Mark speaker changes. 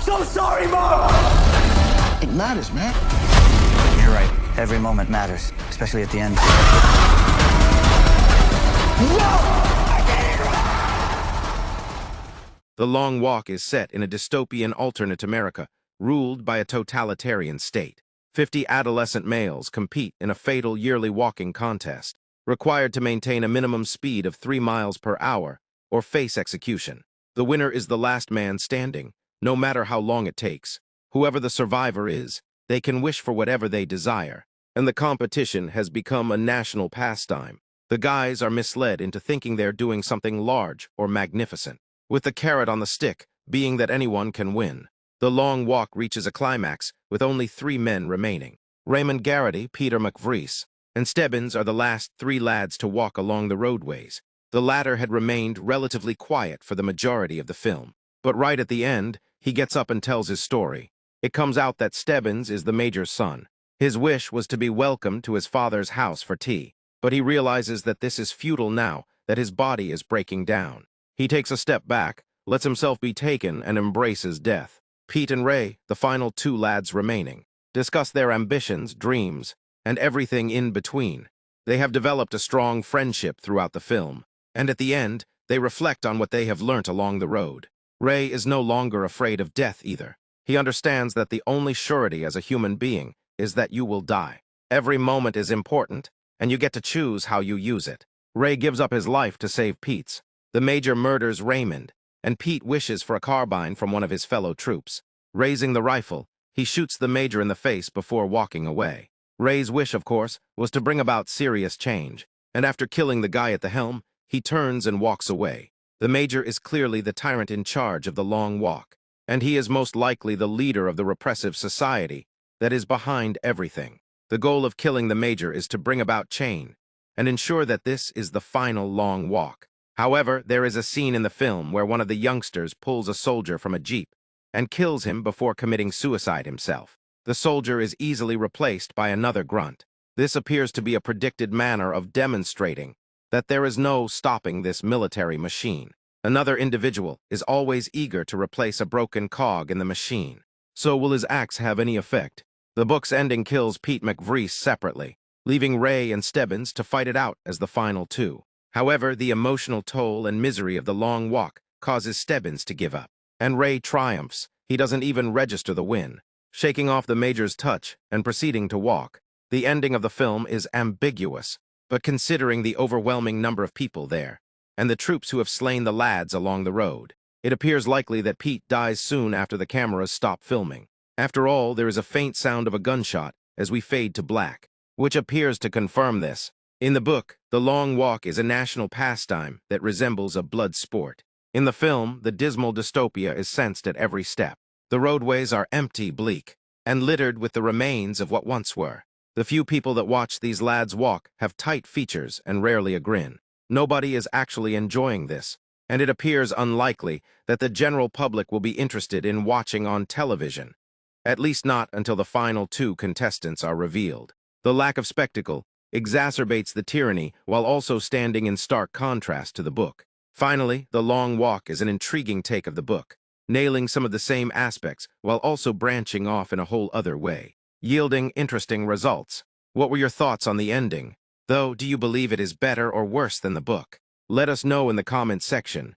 Speaker 1: so sorry, Mom!
Speaker 2: It matters, man.
Speaker 3: You're right. Every moment matters, especially at the end.
Speaker 4: The Long Walk is set in a dystopian alternate America, ruled by a totalitarian state. 50 adolescent males compete in a fatal yearly walking contest, required to maintain a minimum speed of 3 miles per hour or face execution. The winner is the last man standing, no matter how long it takes. Whoever the survivor is, they can wish for whatever they desire, and the competition has become a national pastime. The guys are misled into thinking they're doing something large or magnificent, with the carrot on the stick being that anyone can win. The Long Walk reaches a climax with only 3 men remaining. Raymond Garrity, Peter McVrees, and Stebbins are the last 3 lads to walk along the roadways. The latter had remained relatively quiet for the majority of the film, but right at the end, he gets up and tells his story. It comes out that Stebbins is the major's son. His wish was to be welcomed to his father's house for tea, but he realizes that this is futile now that his body is breaking down. He takes a step back, lets himself be taken, and embraces death. Pete and Ray, the final 2 lads remaining, discuss their ambitions, dreams, and everything in between. They have developed a strong friendship throughout the film, and at the end, they reflect on what they have learnt along the road. Ray is no longer afraid of death either. He understands that the only surety as a human being is that you will die. Every moment is important, and you get to choose how you use it. Ray gives up his life to save Pete's. The major murders Raymond, and Pete wishes for a carbine from one of his fellow troops. Raising the rifle, he shoots the major in the face before walking away. Ray's wish, of course, was to bring about serious change, and after killing the guy at the helm, he turns and walks away. The major is clearly the tyrant in charge of the Long Walk, and he is most likely the leader of the repressive society that is behind everything. The goal of killing the major is to bring about change and ensure that this is the final Long Walk. However, there is a scene in the film where one of the youngsters pulls a soldier from a jeep and kills him before committing suicide himself. The soldier is easily replaced by another grunt. This appears to be a predicted manner of demonstrating that there is no stopping this military machine. Another individual is always eager to replace a broken cog in the machine. So will his axe have any effect? The book's ending kills Pete McVrees separately, leaving Ray and Stebbins to fight it out as the final 2. However, the emotional toll and misery of the Long Walk causes Stebbins to give up, and Ray triumphs. He doesn't even register the win, shaking off the major's touch and proceeding to walk. The ending of the film is ambiguous, but considering the overwhelming number of people there, and the troops who have slain the lads along the road, it appears likely that Pete dies soon after the cameras stop filming. After all, there is a faint sound of a gunshot as we fade to black, which appears to confirm this. In the book, the Long Walk is a national pastime that resembles a blood sport. In the film, the dismal dystopia is sensed at every step. The roadways are empty, bleak, and littered with the remains of what once were. The few people that watch these lads walk have tight features and rarely a grin. Nobody is actually enjoying this, and it appears unlikely that the general public will be interested in watching on television, at least not until the final 2 contestants are revealed. The lack of spectacle exacerbates the tyranny while also standing in stark contrast to the book. Finally, The Long Walk is an intriguing take of the book, nailing some of the same aspects while also branching off in a whole other way, yielding interesting results. What were your thoughts on the ending? Though, do you believe it is better or worse than the book? Let us know in the comments section.